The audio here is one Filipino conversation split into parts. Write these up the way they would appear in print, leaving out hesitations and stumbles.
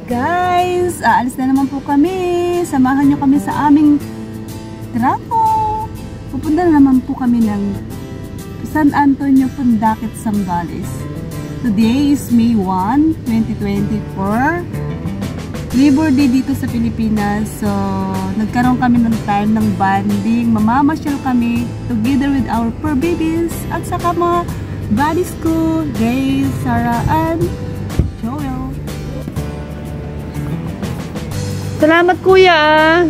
Guys, aalis na naman po kami. Samahan nyo kami sa aming trapo. Pupunta na naman po kami ng San Antonio, Pundakit, Zambales. Today is May 1, 2024. Labor Day dito sa Pilipinas. So, nagkaroon kami ng time ng bonding. Mamamasyal kami together with our fur babies at saka mga buddies ko, Grace, Sarah, and Joel. Salamat kuya.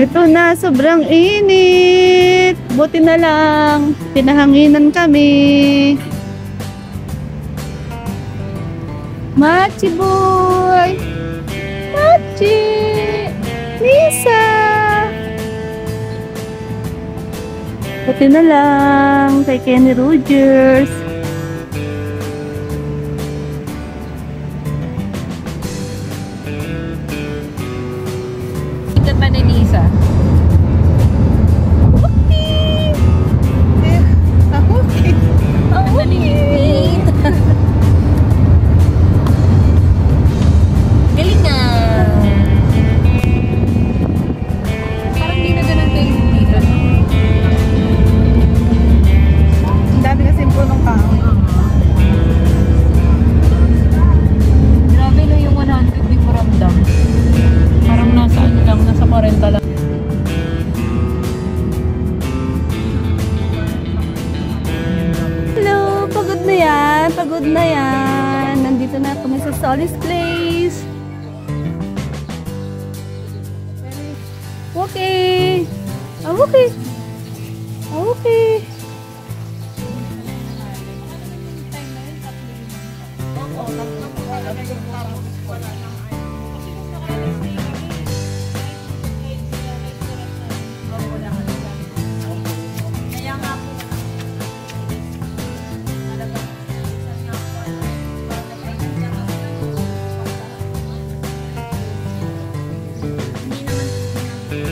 Ito na, sobrang init. Buti na lang, pinahanginan kami. Machi boy! Machi! Lisa! Buti na lang kay Kenny Rogers. Ikan man ni Lisa. Okay! Okay! Maliliit. Galing nga. Parang di na ganun kayo dito. Ang dami kasi po ng kahoy. Grabe no yung 100, di ko ramdam. Parang nasa ano lang, nasa 40 lang. Hello! Pagod na yan! Pagod na yan! Nandito na kami sa Solis Place. Okay! Okay! Okay!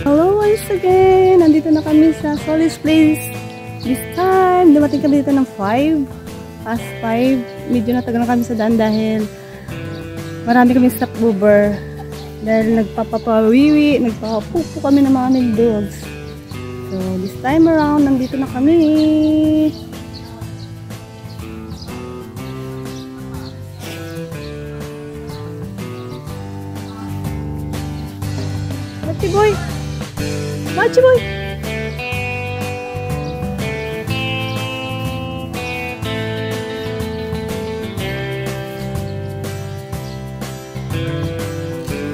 Hello once again! Nandito na kami sa Solis Place. This time, dumating kami dito ng 5. Past 5. Medyo natagal na kami sa daan dahil marami kami stopover. Dahil nagpapapawiwi, nagpapapupo kami ng mga male dogs. So, this time around, nandito na kami. Machi boy! Machi boy!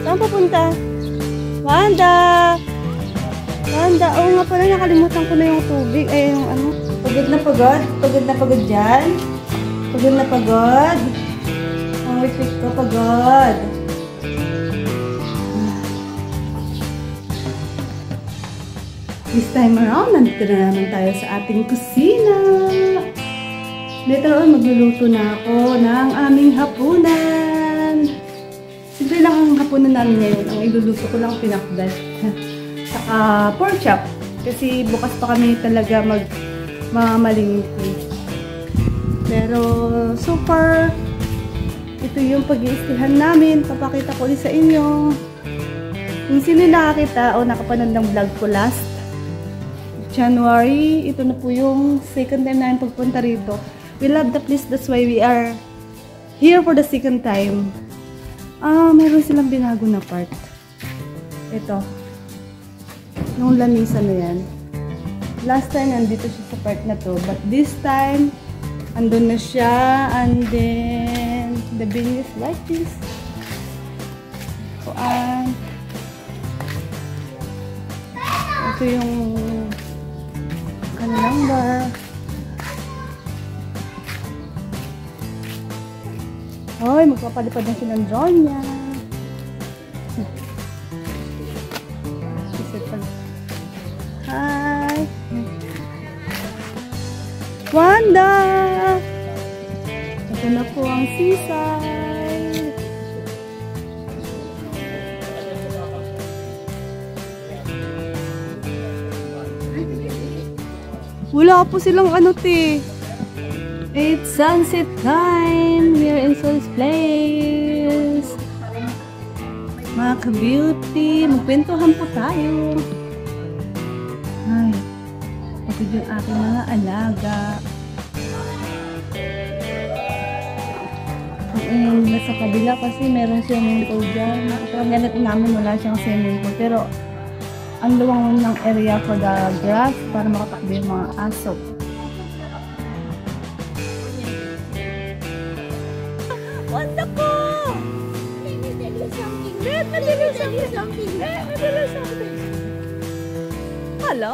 Saan papunta? Wanda! Wanda! Oo nga pala, nakalimutan ko na yung tubig. Ay, yung ano. Pagod na pagod? Pagod na pagod dyan? Pagod na pagod? Ang wait ko, pagod. This time around, nandito na naman tayo sa ating kusina. Later on, magluluto na ako ng aming hapunan. Simple lang ang hapunan namin ngayon. Ang iluluto ko lang pinakbet. Saka pork chop. Kasi bukas pa kami talaga magmamalingki. Pero so far, ito yung pag-iistihan namin. Papakita ko ulit sa inyo. Kung sino nakakita o nakapanood ng vlog ko last January, ito na po yung second time namin pagpunta rito. We love the place, that's why we are here for the second time. Meron silang binago na part. Ito. Yung lamisa na yan. Last time, nandito siya sa part na to. But this time, andun na siya. And then, the bin is like this. So, ito yung kanilang bar. Hoy, magpapalipad na silang drone niya. Hi! Wanda! Ito na po ang seaside. Wala po silang ano te. It's sunset time here in Sol's Place. Mga ka-beauty, magkwentuhan po tayo. Ay, pagod yung aking mga alaga. Nasa kabila kasi meron swimming pool dyan. Pero ganit namin wala siyang swimming pool. Pero ang luwang ng area for the grass para makatakbo yung mga aso. Wanda ko! Let me tell you something. Let me tell you something. Hello?